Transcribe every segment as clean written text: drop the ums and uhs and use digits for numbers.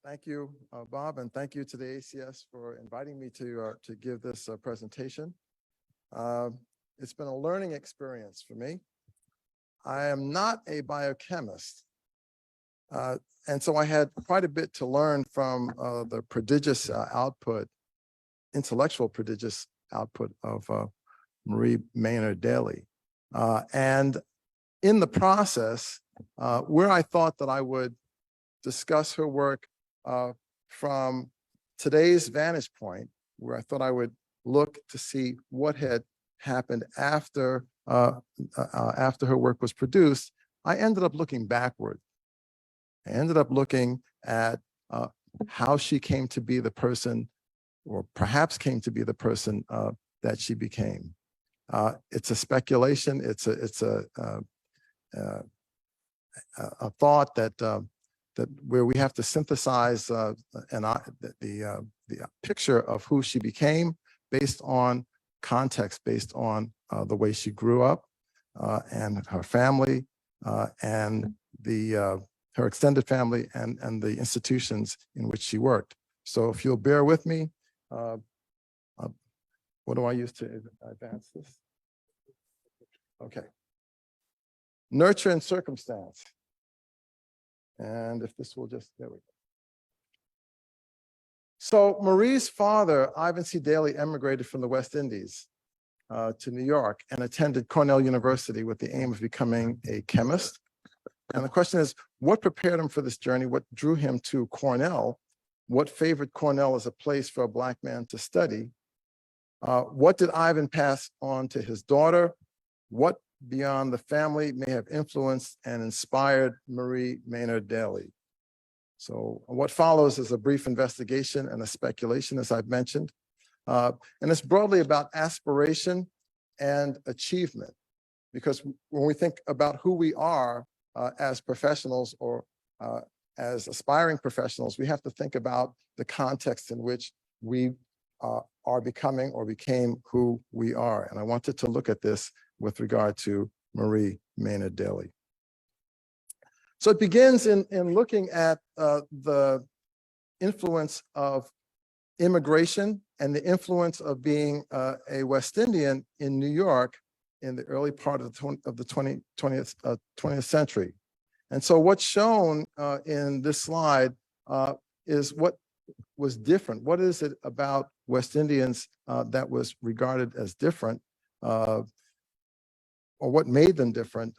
Thank you, Bob, and thank you to the ACS for inviting me to give this presentation. It's been a learning experience for me. I am not a biochemist, and so I had quite a bit to learn from the prodigious intellectual prodigious output of Marie Maynard Daly. And in the process, where I thought that I would discuss her work from today's vantage point, where I thought I would look to see what had happened after her work was produced, I ended up looking backward. I ended up looking at how she came to be the person, or perhaps came to be the person that she became. It's a speculation. It's a thought that where we have to synthesize the picture of who she became based on context, based on the way she grew up and her family and her extended family and the institutions in which she worked. So if you'll bear with me, what do I use to advance this? Okay. Nurture and circumstance. And if this will just, there we go. So Marie's father, Ivan C. Daly, emigrated from the West Indies to New York and attended Cornell University with the aim of becoming a chemist. And the question is, what prepared him for this journey? What drew him to Cornell? What favored Cornell as a place for a Black man to study? What did Ivan pass on to his daughter? What beyond the family may have influenced and inspired Marie Maynard Daly? So what follows is a brief investigation and a speculation, as I've mentioned. And it's broadly about aspiration and achievement, because when we think about who we are as professionals or as aspiring professionals, we have to think about the context in which we are becoming or became who we are. And I wanted to look at this with regard to Marie Maynard Daly. So it begins in looking at the influence of immigration and the influence of being a West Indian in New York in the early part of the 20th century. And so what's shown in this slide is what was different. What is it about West Indians that was regarded as different, or what made them different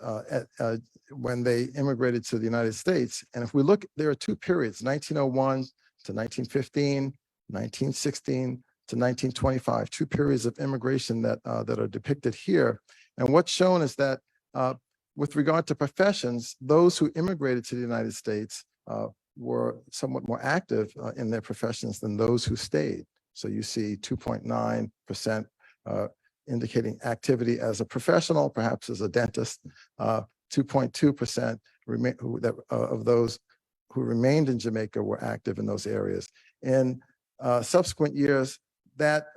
when they immigrated to the United States? And if we look, there are two periods, 1901 to 1915, 1916 to 1925, two periods of immigration that are depicted here. And what's shown is that with regard to professions, those who immigrated to the United States were somewhat more active in their professions than those who stayed. So you see 2.9% indicating activity as a professional, perhaps as a dentist, 2.2% of those who remained in Jamaica were active in those areas. In subsequent years, that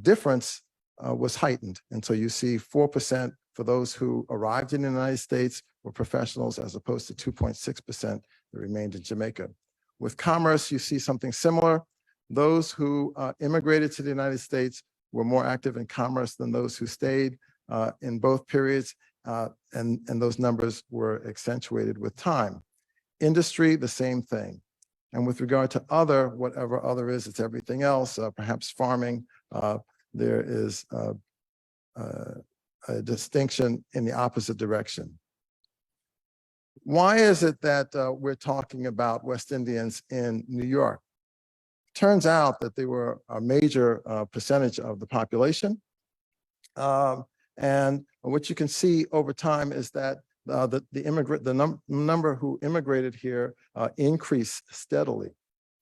difference was heightened. And so you see 4% for those who arrived in the United States were professionals, as opposed to 2.6% that remained in Jamaica. With commerce, you see something similar. Those who immigrated to the United States were more active in commerce than those who stayed in both periods, and those numbers were accentuated with time. Industry, the same thing. And with regard to other, whatever other is, it's everything else, perhaps farming, there is a distinction in the opposite direction. Why is it that we're talking about West Indians in New York? Turns out that they were a major percentage of the population. And what you can see over time is that the number who immigrated here increased steadily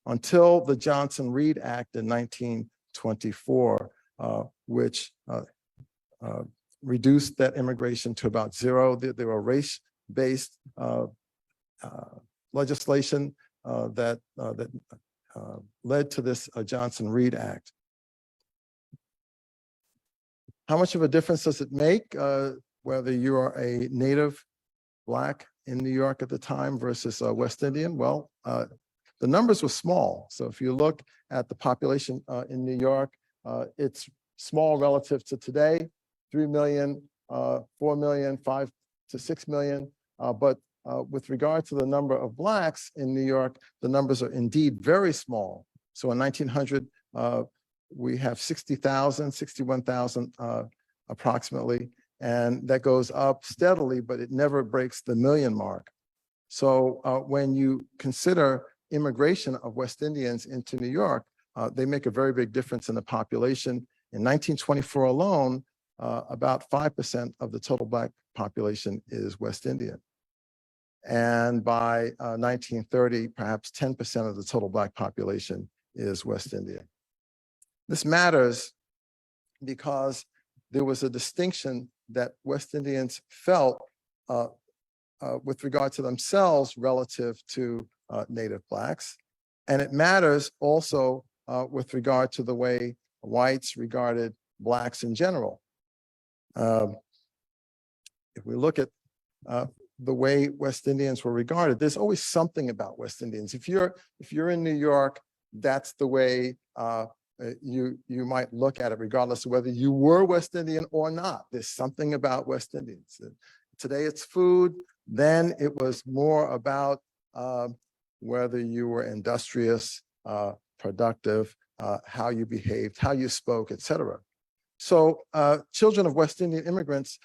until the Johnson-Reed Act in 1924, which reduced that immigration to about zero. There were race-based legislation that led to this Johnson-Reed Act. How much of a difference does it make whether you are a native Black in New York at the time versus West Indian? Well, the numbers were small. So if you look at the population in New York, it's small relative to today, 3 million, 4 million, 5 to 6 million. But with regard to the number of Blacks in New York, the numbers are indeed very small. So in 1900, we have 60,000, 61,000 approximately, and that goes up steadily, but it never breaks the million mark. So when you consider immigration of West Indians into New York, they make a very big difference in the population. In 1924 alone, about 5% of the total Black population is West Indian. And by 1930, perhaps 10% of the total Black population is West Indian. This matters because there was a distinction that West Indians felt with regard to themselves relative to Native Blacks. And it matters also with regard to the way whites regarded Blacks in general. If we look at the way West Indians were regarded, there's always something about West Indians. If you're in New York, that's the way you might look at it, regardless of whether you were West Indian or not. There's something about West Indians. Today it's food. Then it was more about whether you were industrious, productive, how you behaved, how you spoke, etc. So children of West Indian immigrants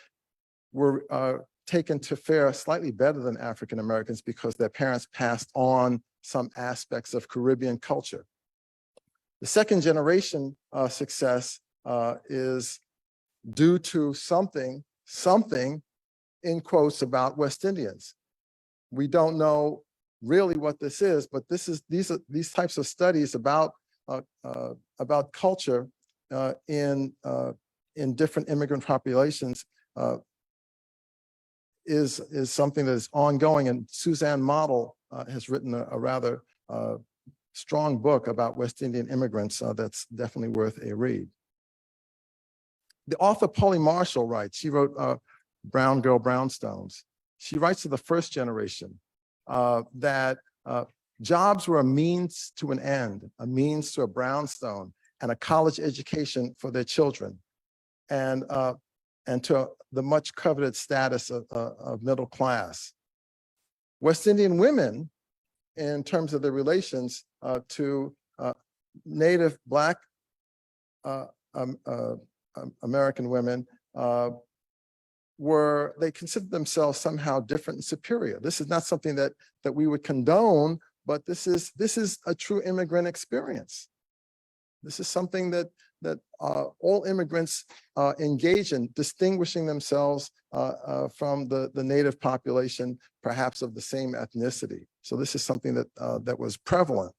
were taken to fare slightly better than African Americans because their parents passed on some aspects of Caribbean culture. The second generation success is due to something in quotes about West Indians. We don't know really what this is, but these types of studies about culture in different immigrant populations is something that is ongoing. And Suzanne Model has written a rather strong book about West Indian immigrants that's definitely worth a read. The author Polly Marshall writes, she wrote Brown Girl Brownstones. She writes to the first generation that jobs were a means to an end, a means to a brownstone, and a college education for their children, and to the much coveted status of middle class. West Indian women, in terms of their relations to Native Black American women, they considered themselves somehow different and superior. This is not something that we would condone, but this is a true immigrant experience. This is something that all immigrants engage in, distinguishing themselves from the native population, perhaps of the same ethnicity. So this is something that was prevalent.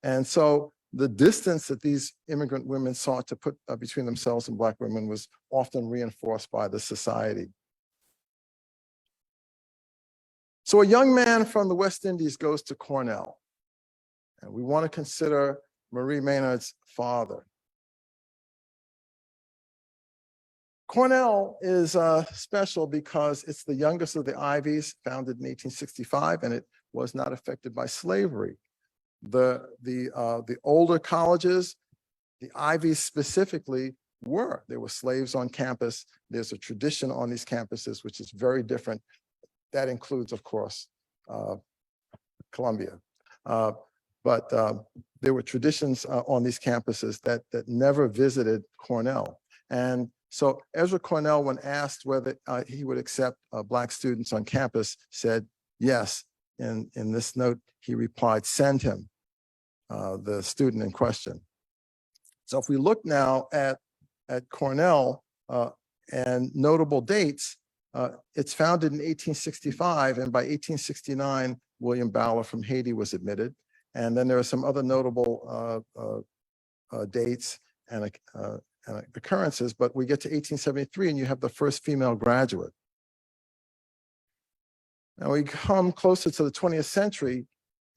And so the distance that these immigrant women sought to put between themselves and Black women was often reinforced by the society. So a young man from the West Indies goes to Cornell, and we want to consider Marie Maynard's father. Cornell is special because it's the youngest of the Ivies, founded in 1865, and it was not affected by slavery. The older colleges, the Ivies specifically, there were slaves on campus. There's a tradition on these campuses which is very different. That includes, of course, Columbia. But there were traditions on these campuses that never visited Cornell. And so Ezra Cornell, when asked whether he would accept Black students on campus, said yes. In this note, he replied, "Send him," the student in question. So if we look now at Cornell and notable dates, it's founded in 1865, and by 1869, William Bowler from Haiti was admitted. And then there are some other notable dates and occurrences, but we get to 1873 and you have the first female graduate. Now we come closer to the 20th century,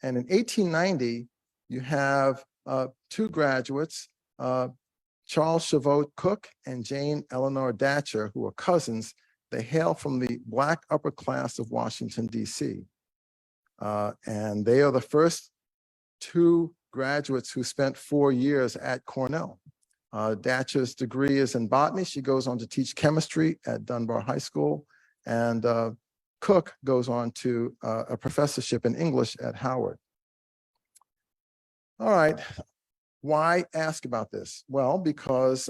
and in 1890, you have two graduates, Charles Chavot Cook and Jane Eleanor Datcher, who are cousins. They hail from the Black upper class of Washington, D.C. And they are the first two graduates who spent 4 years at Cornell. Datcher's degree is in botany. She goes on to teach chemistry at Dunbar High School, and Cook goes on to a professorship in English at Howard. All right, why ask about this? Well, because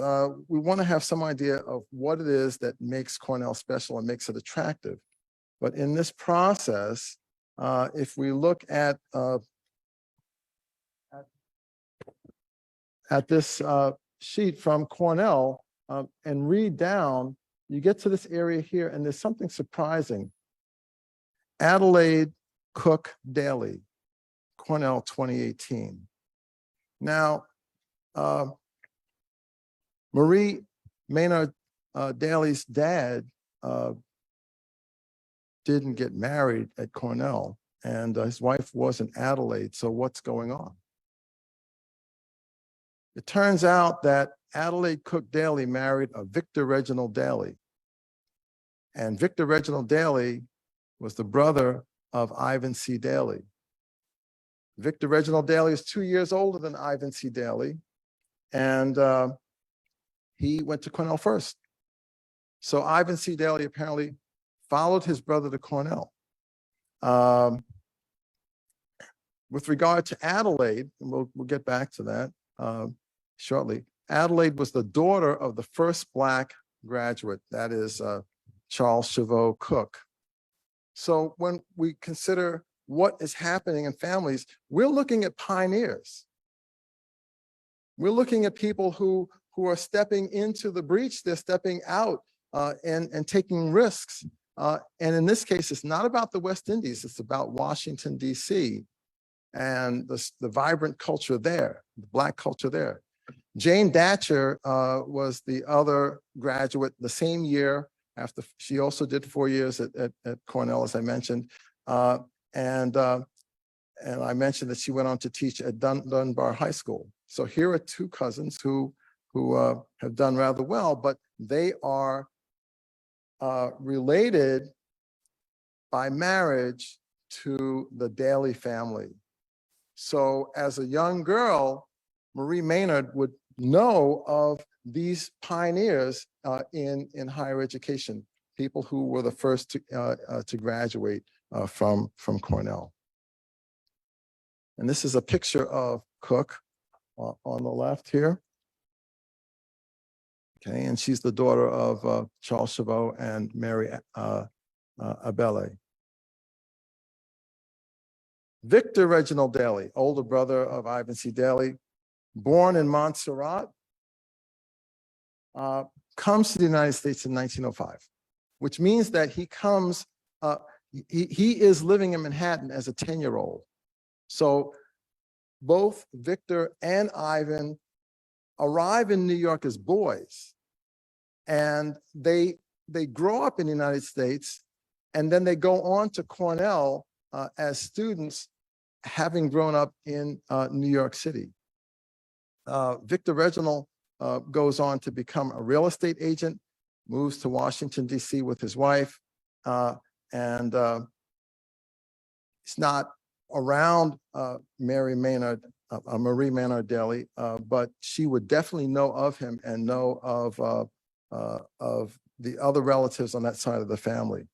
we want to have some idea of what it is that makes Cornell special and makes it attractive. But in this process, if we look at this sheet from Cornell and read down, you get to this area here, and there's something surprising. Adelaide, Cook, Daly, Cornell 2018. Now, Marie Maynard Daly's dad didn't get married at Cornell, and his wife was in Adelaide, so what's going on? It turns out that Adelaide Cook Daly married a Victor Reginald Daly, and Victor Reginald Daly was the brother of Ivan C. Daly. Victor Reginald Daly is 2 years older than Ivan C. Daly, and he went to Cornell first. So Ivan C. Daly apparently followed his brother to Cornell. With regard to Adelaide, and we'll get back to that shortly, Adelaide was the daughter of the first Black graduate, that is Charles Chavot Cook. So when we consider what is happening in families, we're looking at pioneers. We're looking at people who are stepping into the breach, they're stepping out and taking risks. And in this case, it's not about the West Indies, it's about Washington, D.C. and the vibrant culture there, the Black culture there. Jane Datcher was the other graduate the same year after. She also did 4 years at Cornell, as I mentioned. And I mentioned that she went on to teach at Dunbar High School. So here are two cousins who have done rather well, but they are related by marriage to the Daly family. So as a young girl, Marie Maynard would know of these pioneers in higher education, people who were the first to graduate from Cornell. And this is a picture of Cook on the left here. Okay, and she's the daughter of Charles Chavot and Mary Abele. Victor Reginald Daly, older brother of Ivan C. Daly, born in Montserrat, comes to the United States in 1905, which means that he comes, he is living in Manhattan as a 10-year-old. So both Victor and Ivan arrive in New York as boys, and they grow up in the United States, and then they go on to Cornell as students, having grown up in New York City. Victor Reginald goes on to become a real estate agent, moves to Washington, D.C. with his wife, and he's not around Marie Maynard Daly, but she would definitely know of him and know of the other relatives on that side of the family.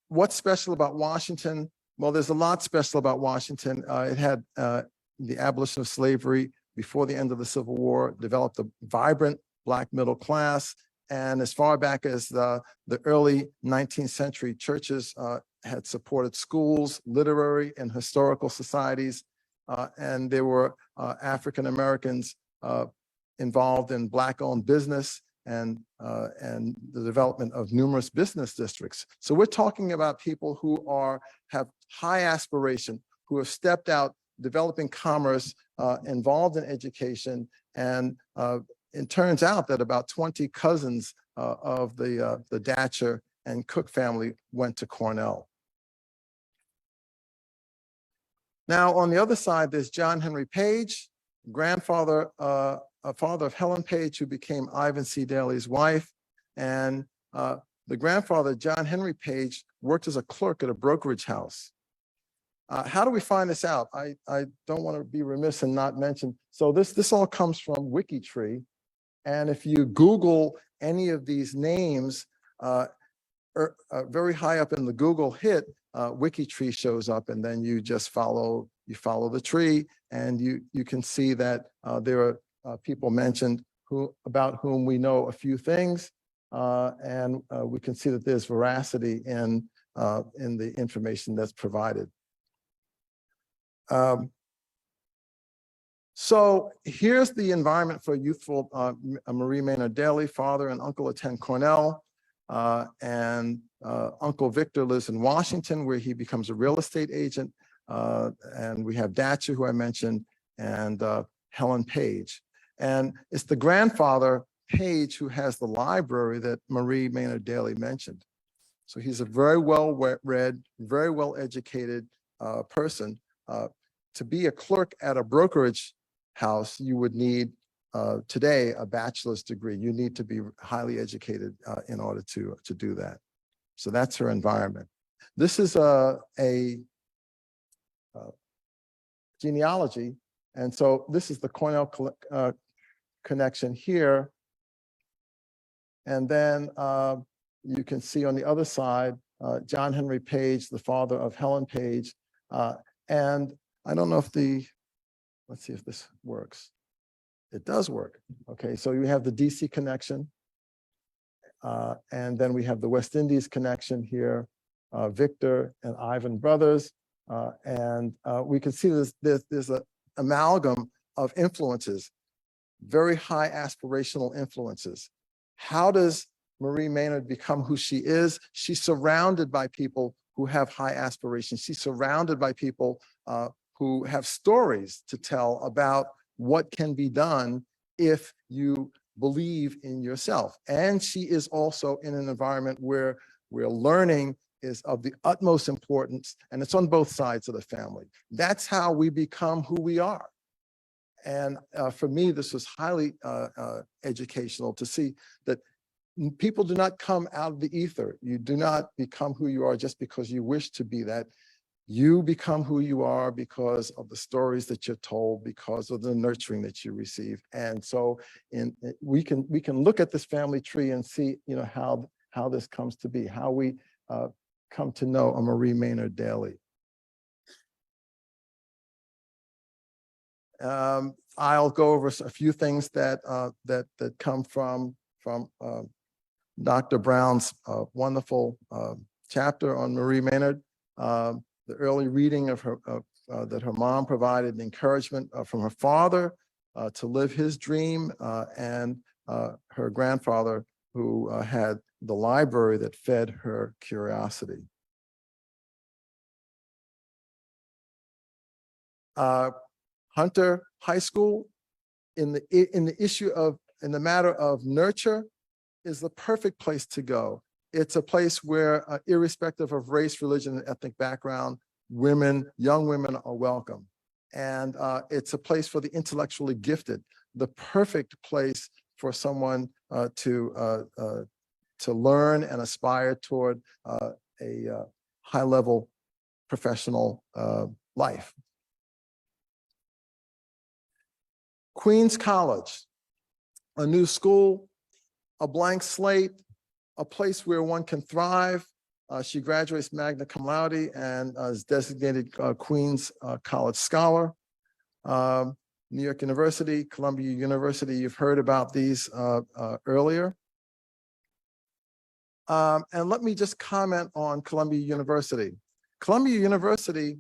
What's special about Washington? Well, there's a lot special about Washington. It had the abolition of slavery before the end of the Civil War, developed a vibrant Black middle class, and as far back as the early 19th century, churches had supported schools, literary and historical societies, and there were African Americans involved in Black-owned business and the development of numerous business districts. So we're talking about people who have high aspiration, who have stepped out, developing commerce, involved in education, and it turns out that about 20 cousins of the Datcher and Cook family went to Cornell. Now, on the other side, there's John Henry Page, grandfather, father of Helen Page, who became Ivan C. Daly's wife. And The grandfather, John Henry Page, worked as a clerk at a brokerage house. How do we find this out? I don't want to be remiss and not mention. So this all comes from WikiTree. And if you Google any of these names, very high up in the Google hit, WikiTree shows up, and then you just follow the tree, and you can see that there are people mentioned about whom we know a few things, and we can see that there's veracity in the information that's provided. So here's the environment for youthful Marie Maynard Daly. Father and uncle attend Cornell, and Uncle Victor lives in Washington, where he becomes a real estate agent. And we have Datcher, who I mentioned, and Helen Page. And it's the grandfather, Page, who has the library that Marie Maynard Daly mentioned. So he's a very well-read, very well-educated person. To be a clerk at a brokerage house, you would need today a bachelor's degree. You need to be highly educated in order to do that. So that's her environment. This is a genealogy. And so this is the Cornell connection here. And then you can see on the other side, John Henry Page, the father of Helen Page. And I don't know if let's see if this works. It does work. Okay, so you have the DC connection. And then we have the West Indies connection here, Victor and Ivan brothers. And we can see there's an amalgam of influences, very high aspirational influences. How does Marie Maynard become who she is? She's surrounded by people who have high aspirations. She's surrounded by people who have stories to tell about what can be done if you believe in yourself. And she is also in an environment where learning is of the utmost importance, and it's on both sides of the family. That's how we become who we are. And for me, this was highly educational to see that people do not come out of the ether. You do not become who you are just because you wish to be that. You become who you are because of the stories that you're told, because of the nurturing that you receive. And so we can look at this family tree and see, how this comes to be, how we come to know a Marie Maynard Daly. I'll go over a few things that come from Dr. Brown's wonderful chapter on Marie Maynard. The early reading of her that her mom provided encouragement from her father to live his dream, and her grandfather, who had the library that fed her curiosity. Hunter High School, in the matter of nurture, is the perfect place to go. It's a place where, irrespective of race, religion, and ethnic background, young women are welcome. And it's a place for the intellectually gifted, the perfect place for someone to learn and aspire toward a high-level professional life. Queens College, a new school, a blank slate, a place where one can thrive. She graduates magna cum laude and is designated Queens College Scholar. New York University, Columbia University, you've heard about these earlier. And let me just comment on Columbia University. Columbia University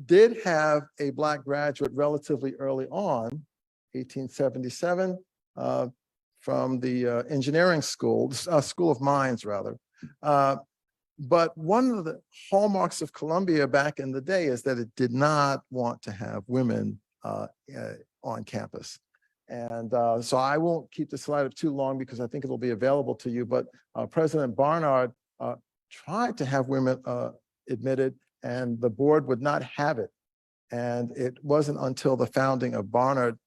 did have a Black graduate relatively early on, 1877, from the engineering school, School of Mines rather. But one of the hallmarks of Columbia back in the day is that it did not want to have women on campus. And so I won't keep the slide up too long because I think it'll be available to you, but President Barnard tried to have women admitted, and the board would not have it. And it wasn't until the founding of Barnard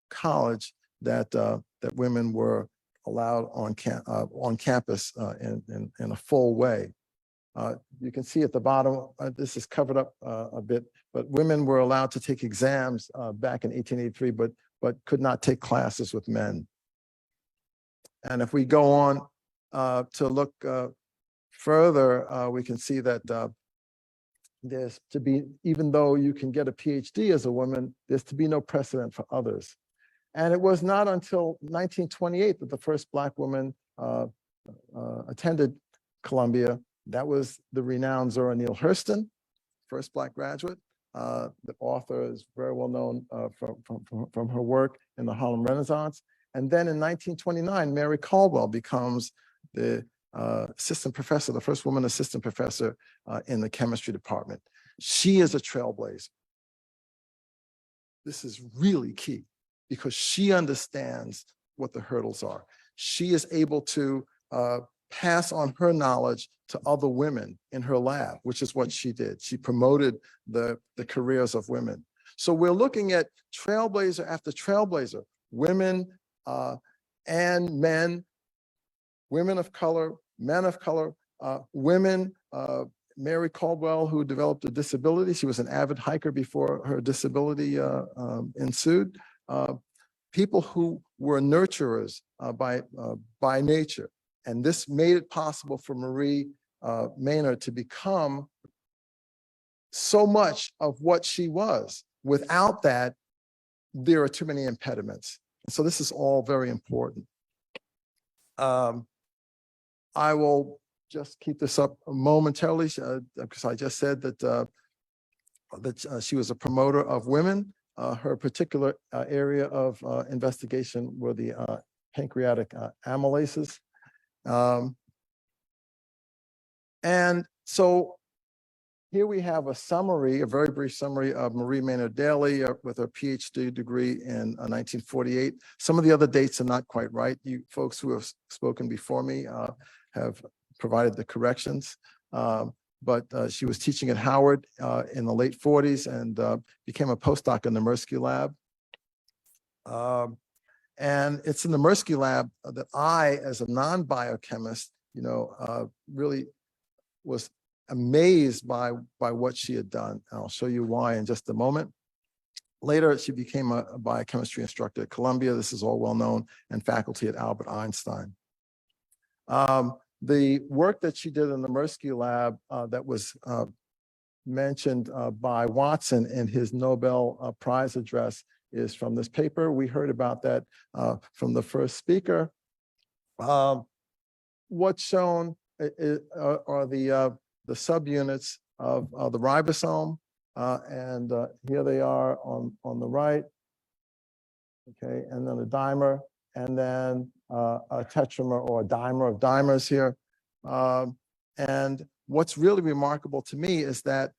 College that women were allowed on campus in a full way. You can see at the bottom, this is covered up a bit, but women were allowed to take exams back in 1883, but could not take classes with men. And if we go on to look further, we can see that there's to be, even though you can get a PhD as a woman, there's to be no precedent for others. And it was not until 1928 that the first Black woman attended Columbia. That was the renowned Zora Neale Hurston, first Black graduate. The author is very well known from her work in the Harlem Renaissance. And then in 1929, Mary Caldwell becomes the assistant professor, the first woman assistant professor in the chemistry department. She is a trailblazer. This is really key because she understands what the hurdles are. She is able to pass on her knowledge to other women in her lab, which is what she did. She promoted the careers of women. So we're looking at trailblazer after trailblazer, women and men, women of color, men of color, women, Mary Caldwell, who developed a disability. She was an avid hiker before her disability ensued. People who were nurturers by nature. And this made it possible for Marie Maynard to become so much of what she was. Without that, there are too many impediments. So this is all very important. I will just keep this up momentarily because I just said that, she was a promoter of women. Her particular area of investigation were the pancreatic amylases. And so here we have a summary, a very brief summary of Marie Maynard Daly with her PhD degree in 1948. Some of the other dates are not quite right. You folks who have spoken before me have provided the corrections. But she was teaching at Howard in the late 40s and became a postdoc in the Mirsky lab. And it's in the Mirsky lab that I, as a non-biochemist, really was amazed by what she had done. And I'll show you why in just a moment. Later, she became a biochemistry instructor at Columbia. This is all well known, and faculty at Albert Einstein. The work that she did in the Mirsky lab that was mentioned by Watson in his Nobel Prize address is from this paper. We heard about that from the first speaker. What's shown are the subunits of the ribosome, and here they are on the right. Okay, and then a dimer, and then a tetramer or a dimer of dimers here. And what's really remarkable to me is that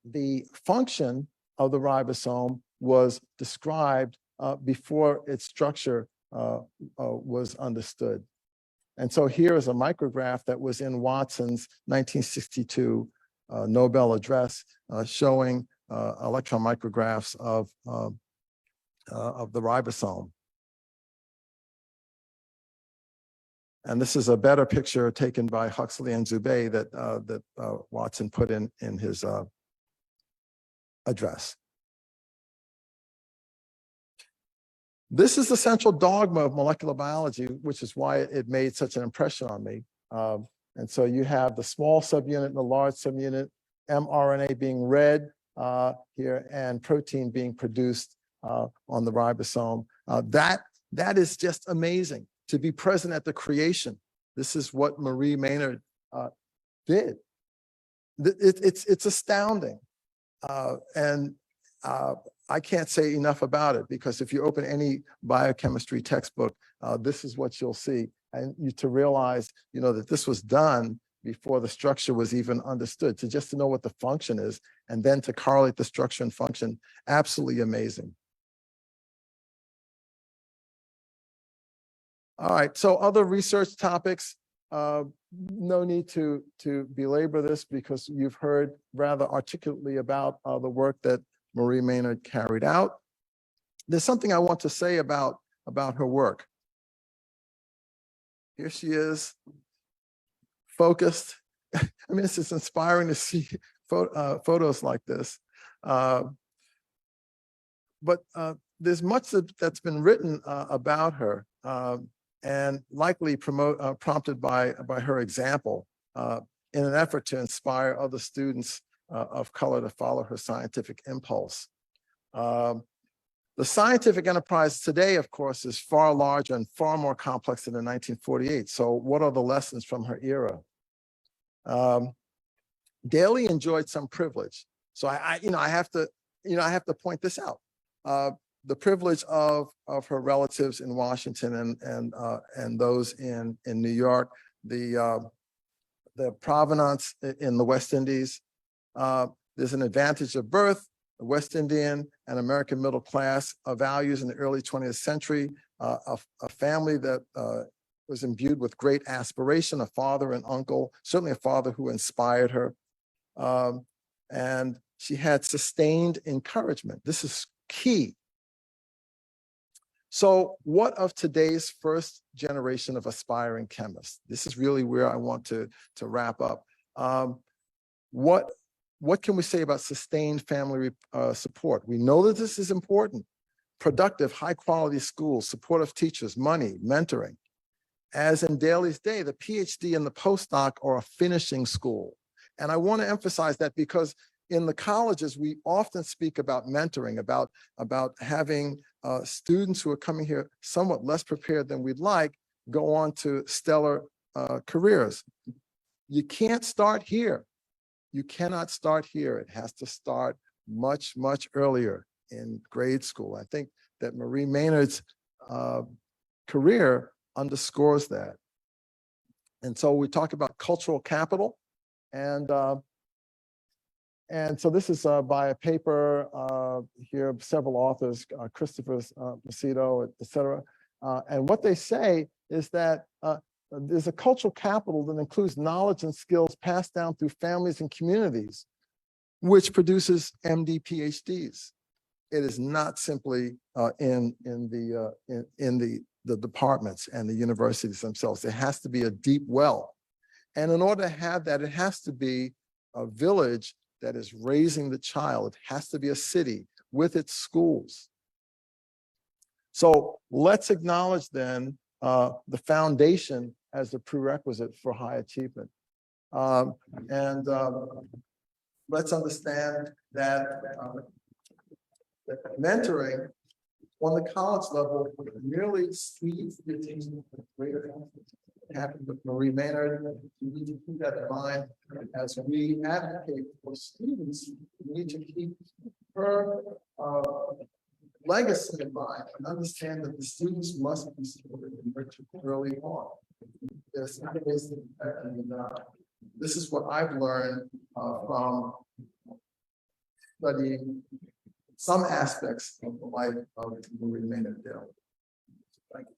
the function of the ribosome was described before its structure was understood. And so here is a micrograph that was in Watson's 1962 Nobel address showing electron micrographs of the ribosome. And this is a better picture taken by Huxley and Zubey that Watson put in his address. This is the central dogma of molecular biology, which is why it made such an impression on me. And so you have the small subunit and the large subunit, mRNA being read here, and protein being produced on the ribosome. That is just amazing to be present at the creation. This is what Marie Maynard did. It's astounding. And I can't say enough about it, because if you open any biochemistry textbook, this is what you'll see. And to realize, that this was done before the structure was even understood, to know what the function is, and then to correlate the structure and function, absolutely amazing. All right, so other research topics, no need to belabor this because you've heard rather articulately about the work that Marie Maynard carried out. There's something I want to say about her work. Here she is, focused. I mean, it's just inspiring to see photos like this. But there's much that's been written about her, and likely prompted by her example in an effort to inspire other students of color to follow her scientific impulse. The scientific enterprise today, of course, is far larger and far more complex than in 1948. So what are the lessons from her era? Daly enjoyed some privilege. So I have to point this out. The privilege of her relatives in Washington and those in New York, the provenance in the West Indies. There's an advantage of birth, the West Indian and American middle class values in the early 20th century, a family that was imbued with great aspiration, a father and uncle, certainly a father who inspired her. And she had sustained encouragement. This is key. So what of today's first generation of aspiring chemists? This is really where I want to wrap up. What can we say about sustained family support? We know that this is important. Productive, high quality schools, supportive teachers, money, mentoring. As in Daly's day, the PhD and the postdoc are a finishing school. And I want to emphasize that because in the colleges, we often speak about mentoring, about having students who are coming here somewhat less prepared than we'd like go on to stellar careers. You can't start here. You cannot start here. It has to start much, much earlier in grade school. I think that Marie Maynard's career underscores that. And so we talk about cultural capital, and so this is by a paper here, several authors, Christopher Macedo, et cetera. And what they say is that there's a cultural capital that includes knowledge and skills passed down through families and communities, which produces MD PhDs. It is not simply in the departments and the universities themselves. There has to be a deep well. And in order to have that, it has to be a village that is raising the child. It has to be a city with its schools. So let's acknowledge then the foundation as the prerequisite for high achievement. Let's understand that mentoring on the college level merely speeds the attention of greater happened with Marie Maynard. We need to keep that in mind as we advocate for students. We need to keep her legacy in mind and understand that the students must be supported and nurtured early on. This is what I've learned from studying some aspects of the life of Marie Maynard Daly. Thank you.